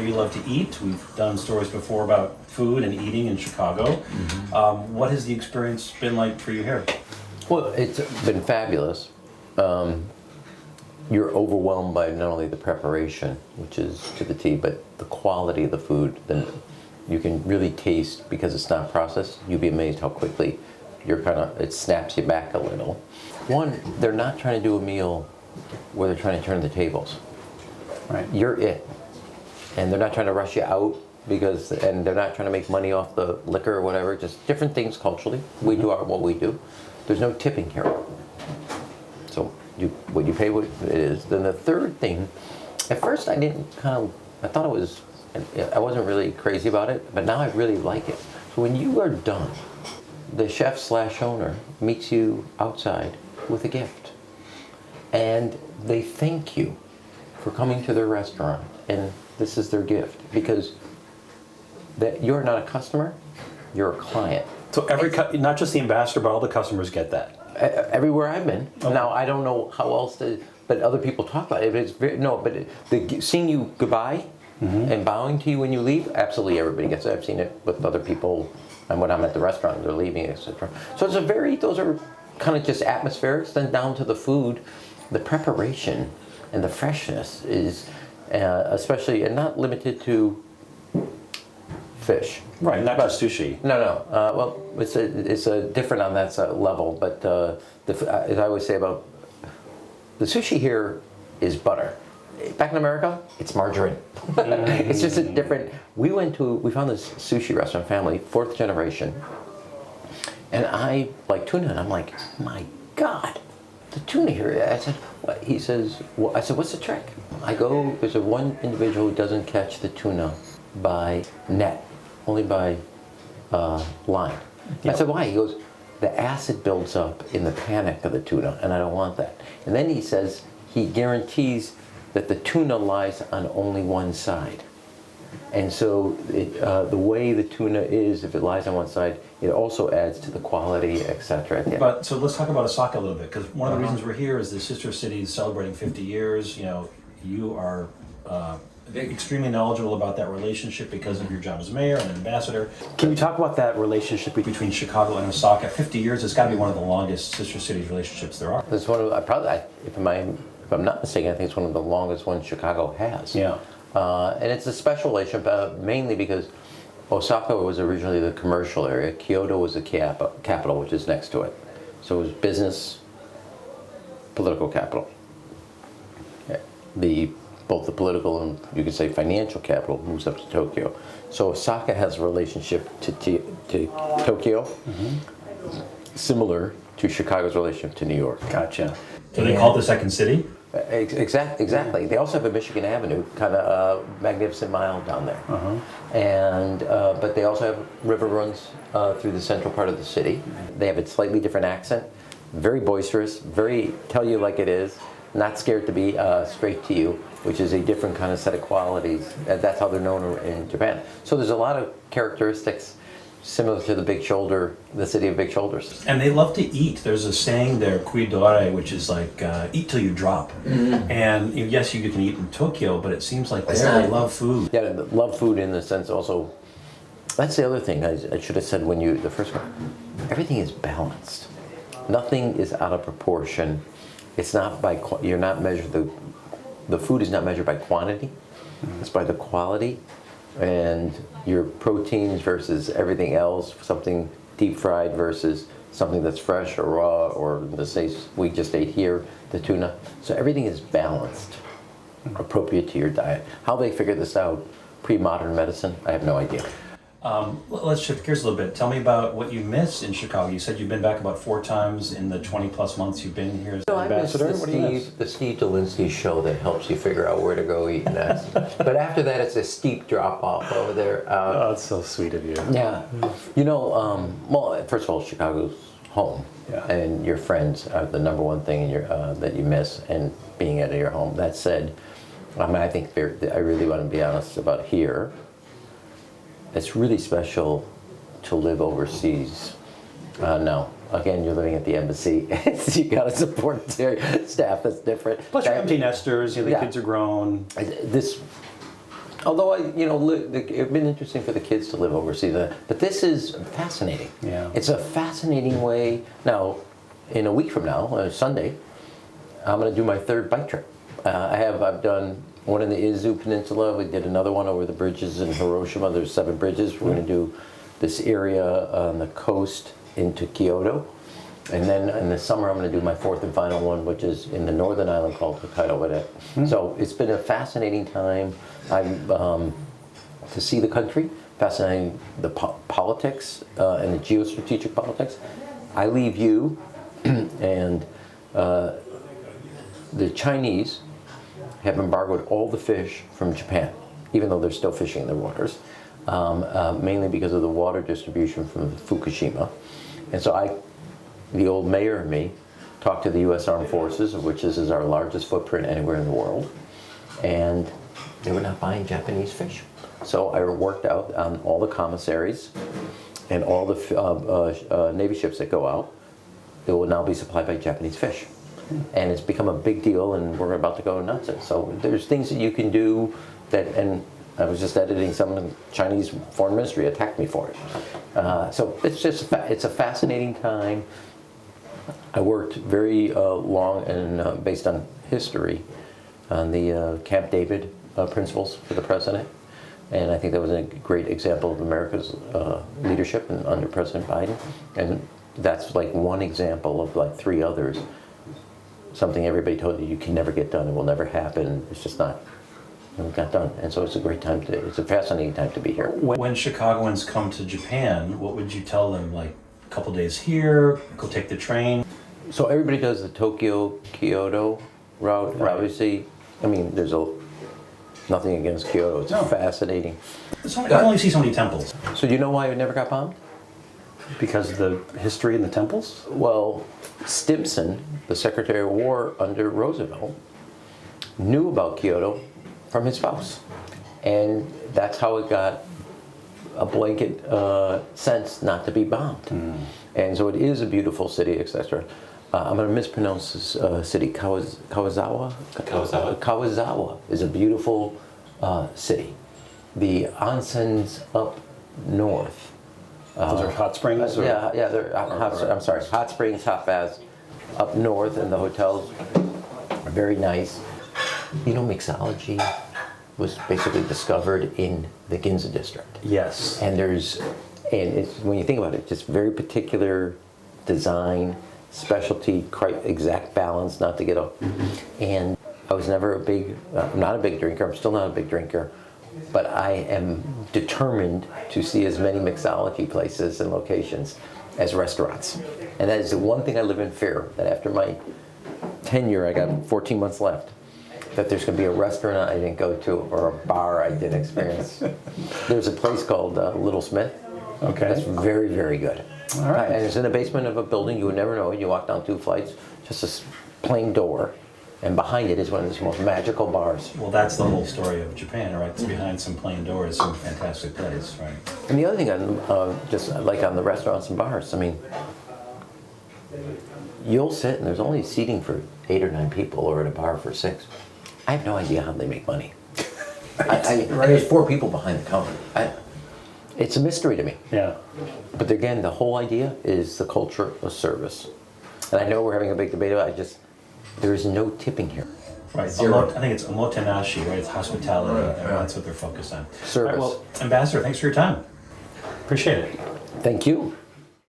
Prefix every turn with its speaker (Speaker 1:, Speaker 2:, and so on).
Speaker 1: you love to eat. We've done stories before about food and eating in Chicago. What has the experience been like for you here?
Speaker 2: Well, it's been fabulous. You're overwhelmed by not only the preparation, which is to the T, but the quality of the food. Then you can really taste, because it's not processed. You'd be amazed how quickly it snaps you back a little. One, they're not trying to do a meal where they're trying to turn the tables.
Speaker 1: Right.
Speaker 2: You're it. And they're not trying to rush you out and they're not trying to make money off the liquor or whatever, just different things culturally. We do what we do. There's no tipping here. So what you pay what it is. Then the third thing, at first I wasn't really crazy about it, but now I really like it. So when you are done, the chef/owner meets you outside with a gift. And they thank you for coming to their restaurant, and this is their gift, because you're not a customer, you're a client.
Speaker 1: So not just the ambassador, but all the customers get that.
Speaker 2: Everywhere I've been.
Speaker 1: Okay.
Speaker 2: Now I don't know how else but other people talk about it. Seeing you goodbye and bowing to you when you leave, absolutely everybody gets it. I've seen it with other people, and when I'm at the restaurant, they're leaving, etc. So those are kind of just atmospherics. Then down to the food, the preparation and the freshness is, especially, and not limited to fish.
Speaker 1: Right, not just sushi.
Speaker 2: No. Well, it's a different on that level. But as I always say about the sushi here is butter. Back in America, it's margarine. It's just a different. We found this sushi restaurant family, 4th generation, and I like tuna, and I'm like, my God, the tuna here. I said, what? He says, well, I said, what's the trick? I go, there's one individual who doesn't catch the tuna by net, only by line. Yep. I said, why? He goes, the acid builds up in the panic of the tuna, and I don't want that. And then he says, he guarantees that the tuna lies on only one side. And so the way the tuna is, if it lies on one side, it also adds to the quality, etc.
Speaker 1: But so let's talk about Osaka a little bit, because one of the reasons we're here is the sister city is celebrating 50 years. You know, you are extremely knowledgeable about that relationship because of your job as mayor and ambassador. Can you talk about that relationship between Chicago and Osaka? 50 years, it's got to be one of the longest sister cities relationships there are.
Speaker 2: It's one of if I'm not mistaken, I think it's one of the longest ones Chicago has.
Speaker 1: Yeah.
Speaker 2: And it's a special relationship, mainly because Osaka was originally the commercial area. Kyoto was the capital, which is next to it. So it was business, political capital. Both the political and, you could say, financial capital moves up to Tokyo. So Osaka has a relationship to Tokyo, similar to Chicago's relationship to New York.
Speaker 1: Gotcha. So they call it the second city?
Speaker 2: Exactly. They also have a Michigan Avenue, kind of magnificent mile down there. And but they also have river runs through the central part of the city. They have a slightly different accent, very boisterous, very tell you like it is, not scared to be straight to you, which is a different kind of set of qualities. That's how they're known in Japan. So there's a lot of characteristics similar to the city of big shoulders.
Speaker 1: And they love to eat. There's a saying there, kuidore, which is like, eat till you drop. And yes, you can eat in Tokyo, but it seems like they love food.
Speaker 2: Yeah, they love food in the sense also, that's the other thing I should have said the first one, everything is balanced. Nothing is out of proportion. It's not you're not measured, the food is not measured by quantity, it's by the quality. And your proteins versus everything else, something deep fried versus something that's fresh or raw, or we just ate here, the tuna. So everything is balanced, appropriate to your diet. How they figure this out, pre-modern medicine, I have no idea.
Speaker 1: Let's shift gears a little bit. Tell me about what you miss in Chicago. You said you've been back about 4 times in the 20 plus months you've been here as ambassador.
Speaker 2: What do you miss? The Steve Dolinsky show that helps you figure out where to go eat next. But after that, it's a steep drop off over there.
Speaker 1: Oh, that's so sweet of you.
Speaker 2: Yeah. You know, well, first of all, Chicago's home.
Speaker 1: Yeah.
Speaker 2: And your friends are the number one thing that you miss, and being at your home. That said, I think I really want to be honest about here. It's really special to live overseas. No, again, you're living at the embassy. You got to support their staff. That's different.
Speaker 1: Plus, you're empty nesters. The kids are grown.
Speaker 2: Although it's been interesting for the kids to live overseas, but this is fascinating.
Speaker 1: Yeah.
Speaker 2: It's a fascinating way. Now, in a week from now, Sunday, I'm going to do my third bike trip. I've done one in the Izu Peninsula. We did another one over the bridges in Hiroshima. There's 7 bridges. We're going to do this area on the coast into Kyoto. And then in the summer, I'm going to do my 4th and final one, which is in the northern island called Hokkaido. So it's been a fascinating time. To see the country, fascinating the politics and the geostrategic politics. I leave you, and the Chinese have embargoed all the fish from Japan, even though they're still fishing in their waters, mainly because of the water distribution from Fukushima. And so the old mayor and me, talked to the U.S. Armed Forces, of which this is our largest footprint anywhere in the world, and they were not buying Japanese fish. So I worked out on all the commissaries and all the Navy ships that go out. They will now be supplied by Japanese fish. And it's become a big deal, and we're about to go nuts. So there's things that you can do and I was just editing something, the Chinese Foreign Ministry attacked me for it. So it's a fascinating time. I worked very long and based on history on the Camp David principles for the president. And I think that was a great example of America's leadership under President Biden. And that's like one example of like 3 others. Something everybody told you can never get done, it will never happen. It's just not done. And so it's a fascinating time to be here.
Speaker 1: When Chicagoans come to Japan, what would you tell them? Like a couple days here, go take the train?
Speaker 2: So everybody does the Tokyo-Kyoto route.
Speaker 1: Right.
Speaker 2: Obviously, I mean, there's nothing against Kyoto. It's fascinating.
Speaker 1: I only see so many temples.
Speaker 2: So do you know why it never got bombed?
Speaker 1: Because of the history in the temples?
Speaker 2: Well, Stimson, the Secretary of War under Roosevelt, knew about Kyoto from his spouse. And that's how it got a blanket sense not to be bombed. And so it is a beautiful city, etc. I'm going to mispronounce this city. Kawazawa? Kawazawa is a beautiful city. The onsens up north.
Speaker 1: Those are hot springs?
Speaker 2: Yeah, they're I'm sorry, hot springs, hot baths up north, and the hotels are very nice. You know, mixology was basically discovered in the Ginza district.
Speaker 1: Yes.
Speaker 2: And it's, when you think about it, just very particular design, specialty, exact balance, not to get off. And I was never I'm not a big drinker, I'm still not a big drinker, but I am determined to see as many mixology places and locations as restaurants. And that is the one thing I live in fear, that after my tenure, I got 14 months left, that there's going to be a restaurant I didn't go to or a bar I didn't experience. There's a place called Little Smith.
Speaker 1: Okay.
Speaker 2: That's very, very good.
Speaker 1: All right.
Speaker 2: And it's in the basement of a building. You would never know it. You walk down 2 flights, just a plain door, and behind it is one of the most magical bars.
Speaker 1: Well, that's the whole story of Japan, right? It's behind some plain doors, some fantastic place, right?
Speaker 2: And the other thing, just like on the restaurants and bars, I mean, you'll sit and there's only seating for 8 or 9 people, or at a bar for 6. I have no idea how they make money. There's 4 people behind the counter. It's a mystery to me.
Speaker 1: Yeah.
Speaker 2: But again, the whole idea is the culture of service. And I know we're having a big debate about it, there is no tipping here.
Speaker 1: Right.
Speaker 2: Zero.
Speaker 1: I think it's omotenashi, right? It's hospitality, and that's what they're focused on.
Speaker 2: Service.
Speaker 1: All right, well, Ambassador, thanks for your time. Appreciate it.
Speaker 2: Thank you.